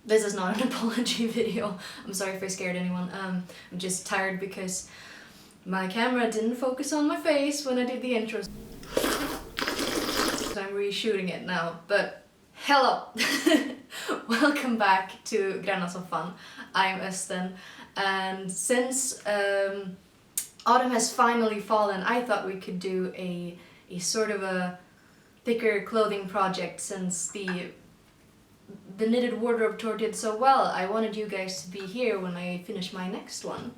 This is not an apology video. I'm sorry if I scared anyone. I'm just tired because my camera didn't focus on my face when I did the intros. So I'm reshooting it now, but hello! Welcome back to Granna Soffan. I'm Östen, and since autumn has finally fallen, I thought we could do a sort of a thicker clothing project since the knitted wardrobe tour did so well. I wanted you guys to be here when I finish my next one.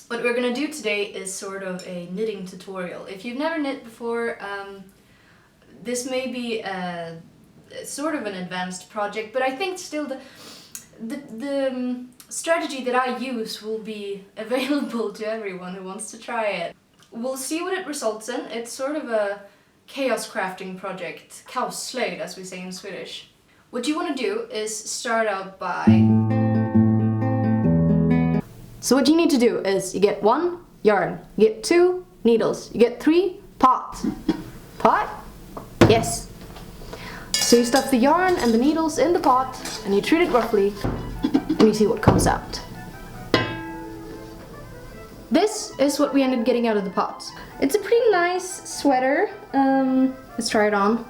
What we're gonna do today is sort of a knitting tutorial. If you've never knit before, this may be sort of an advanced project, but I think still the strategy that I use will be available to everyone who wants to try it. We'll see what it results in. It's sort of a chaos crafting project, kaosslöjd as we say in Swedish. What you want to do is start out by... So what you need to do is you get 1 yarn, you get 2 needles, you get 3 pot. Pot? Yes. So you stuff the yarn and the needles in the pot and you treat it roughly and you see what comes out. This is what we ended getting out of the pot. It's a pretty nice sweater. Let's try it on.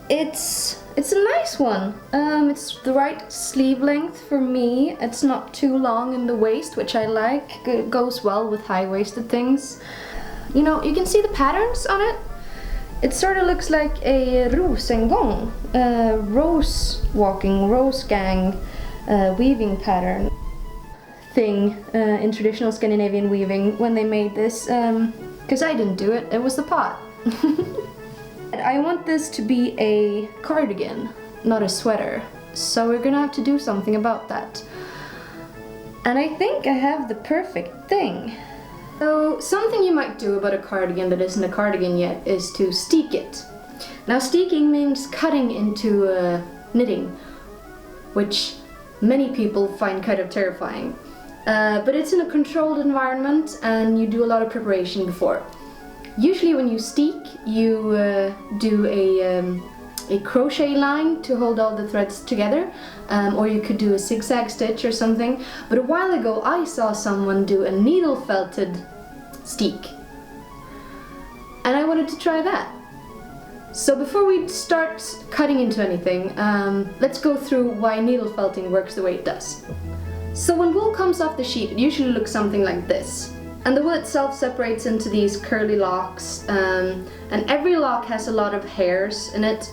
It's a nice one. It's the right sleeve length for me. It's not too long in the waist, which I like. It goes well with high-waisted things. You know, you can see the patterns on it. It sort of looks like a rosengång, rose walking, rose gang weaving pattern thing in traditional Scandinavian weaving when they made this, because I didn't do it, it was the pot. I want this to be a cardigan, not a sweater, so we're gonna have to do something about that. And I think I have the perfect thing. So something you might do about a cardigan that isn't a cardigan yet is to steek it. Now steeking means cutting into knitting, which many people find kind of terrifying. But it's in a controlled environment and you do a lot of preparation before. Usually when you steek, you do a crochet line to hold all the threads together, or you could do a zigzag stitch or something. But a while ago I saw someone do a needle felted steek, and I wanted to try that. So before we start cutting into anything, let's go through why needle felting works the way it does. So when wool comes off the sheet, it usually looks something like this. And the wool itself separates into these curly locks, and every lock has a lot of hairs in it,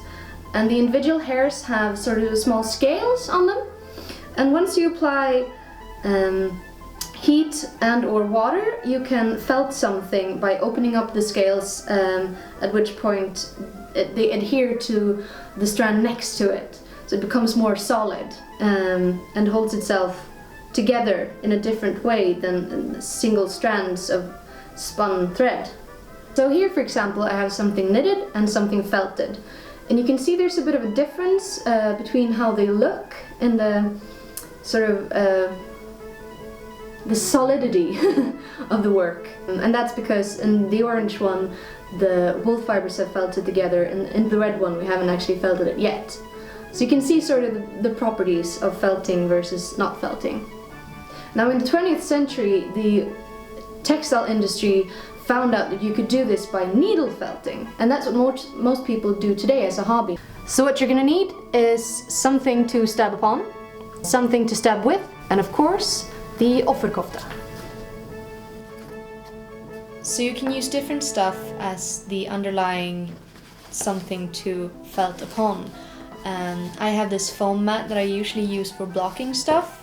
and the individual hairs have sort of small scales on them. And once you apply heat and or water, you can felt something by opening up the scales, at which point they adhere to the strand next to it. So it becomes more solid and holds itself together in a different way than single strands of spun thread. So here, for example, I have something knitted and something felted. And you can see there's a bit of a difference between how they look and the sort of the solidity of the work. And that's because in the orange one, the wool fibers have felted together, and in the red one we haven't actually felted it yet. So you can see sort of the properties of felting versus not felting. Now in the 20th century, the textile industry found out that you could do this by needle felting, and that's what most people do today as a hobby. So what you're gonna need is something to stab upon, something to stab with, and of course, the offerkofta. So you can use different stuff as the underlying something to felt upon. I have this foam mat that I usually use for blocking stuff,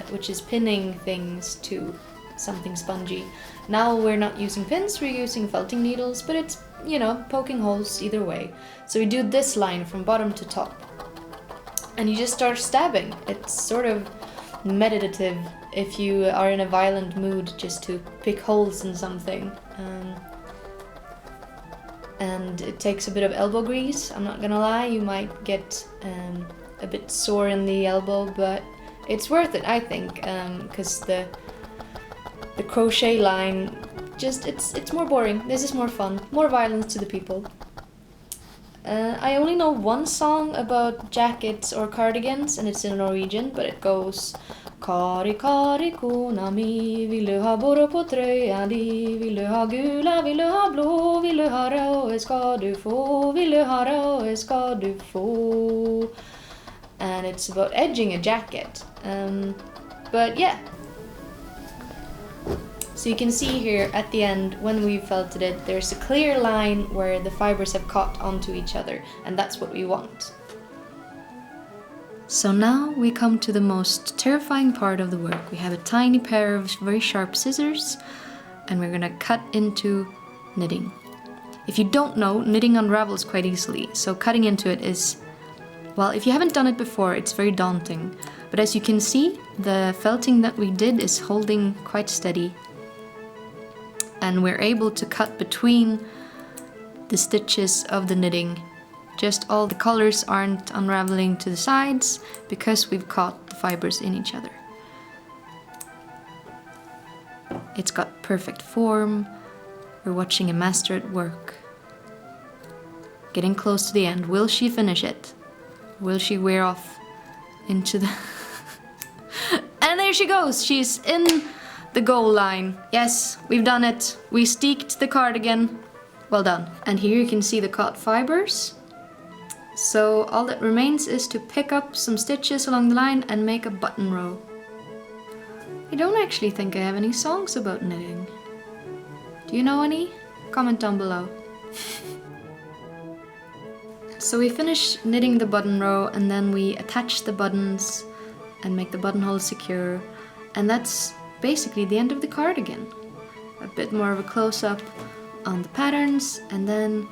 which is pinning things to something spongy. Now we're not using pins, we're using felting needles, but it's, you know, poking holes either way. So we do this line from bottom to top. And you just start stabbing. It's sort of meditative if you are in a violent mood just to pick holes in something. And it takes a bit of elbow grease, I'm not gonna lie. You might get a bit sore in the elbow, but it's worth it, I think, because the crochet line just it's more boring. This is more fun, more violence to the people. I only know one song about jackets or cardigans, and it's in Norwegian, but it goes Kari, kari, kona mi, vill du ha borre på tröjan di? Vill du ha gula, vill du ha blå, vill du ha röd ska du få, vill du ha röd ska du få. And it's about edging a jacket. But yeah. So you can see here at the end, when we felted it, there's a clear line where the fibers have caught onto each other, and that's what we want. So now we come to the most terrifying part of the work. We have a tiny pair of very sharp scissors, and we're gonna cut into knitting. If you don't know, knitting unravels quite easily, so cutting into it is, well, if you haven't done it before, it's very daunting. But as you can see, the felting that we did is holding quite steady. And we're able to cut between the stitches of the knitting. Just all the colors aren't unraveling to the sides because we've caught the fibers in each other. It's got perfect form. We're watching a master at work. Getting close to the end. Will she finish it? Will she wear off into the... And there she goes! She's in the goal line. Yes, we've done it. We steeked the cardigan. Well done. And here you can see the caught fibers. So all that remains is to pick up some stitches along the line and make a button row. I don't actually think I have any songs about knitting. Do you know any? Comment down below. So we finish knitting the button row, and then we attach the buttons and make the buttonhole secure. And that's basically the end of the cardigan. A bit more of a close-up on the patterns, and then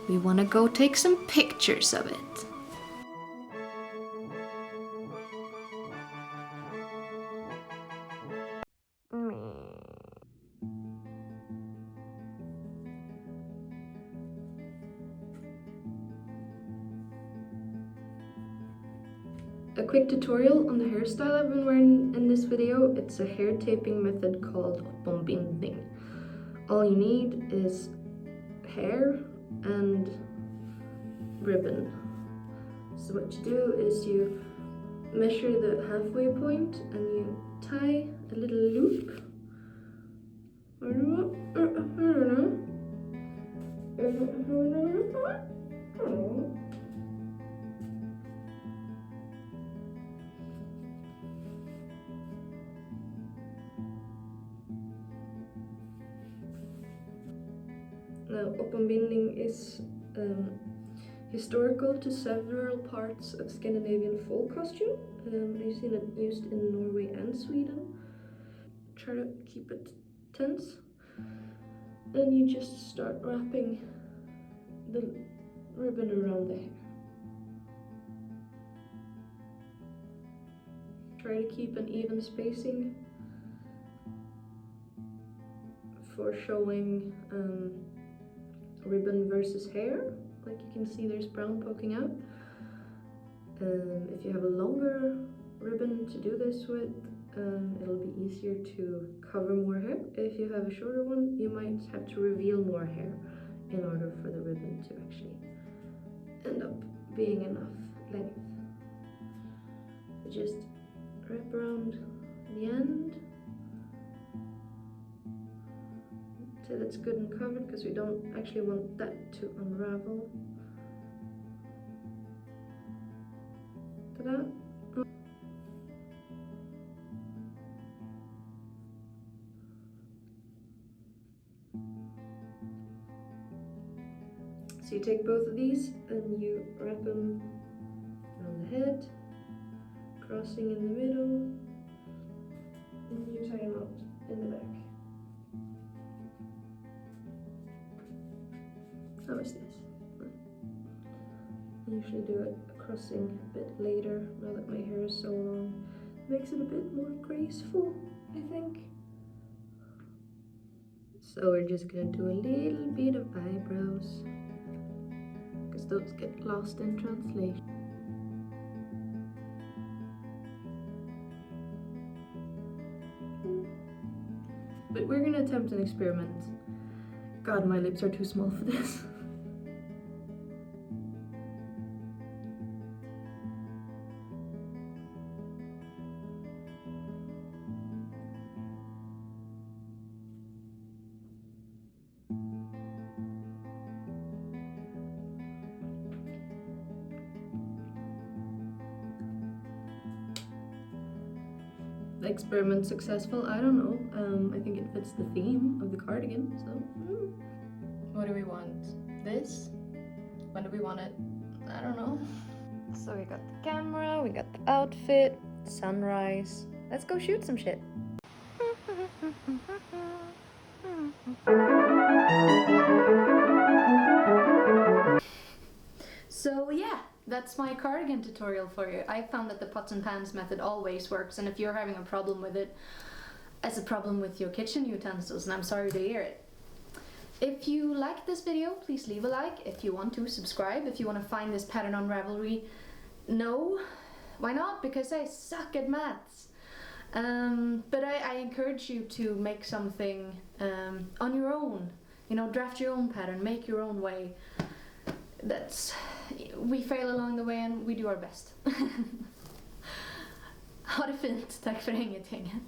we want to go take some pictures of it. A quick tutorial on the hairstyle I've been wearing in this video. It's a hair taping method called ombinding. All you need is hair and ribbon. So what you do is you measure the halfway point and you tie a little loop. Now, openbinding is historical to several parts of Scandinavian folk costume. I've seen it used in Norway and Sweden. Try to keep it tense. Then you just start wrapping the ribbon around the hair. Try to keep an even spacing for showing ribbon versus hair. Like you can see, there's brown poking out. If you have a longer ribbon to do this with, it'll be easier to cover more hair. If you have a shorter one, you might have to reveal more hair in order for the ribbon to actually end up being enough length. So just wrap around the end till it's good and covered, because we don't actually want that to unravel. Ta-da! So you take both of these and you wrap them around the head, crossing in the middle, and you tie them out in the back. How is this? I usually do it crossing a bit later, now that my hair is so long. It makes it a bit more graceful, I think. So we're just gonna do a little bit of eyebrows, because those get lost in translation. But we're gonna attempt an experiment. God, my lips are too small for this. experiment successful? I don't know. I think it fits the theme of the cardigan, so. What do we want? This? When do we want it? I don't know. So we got the camera, we got the outfit, sunrise. Let's go shoot some shit. So yeah, that's my cardigan tutorial for you. I found that the pots and pans method always works, and if you're having a problem with it, it's a problem with your kitchen utensils, and I'm sorry to hear it. If you liked this video, please leave a like. If you want to, subscribe. If you want to find this pattern on Ravelry, no. Why not? Because I suck at maths. But I encourage you to make something on your own. You know, draft your own pattern, make your own way. We fail along the way and we do our best. Ha det fint, tack för ingenting.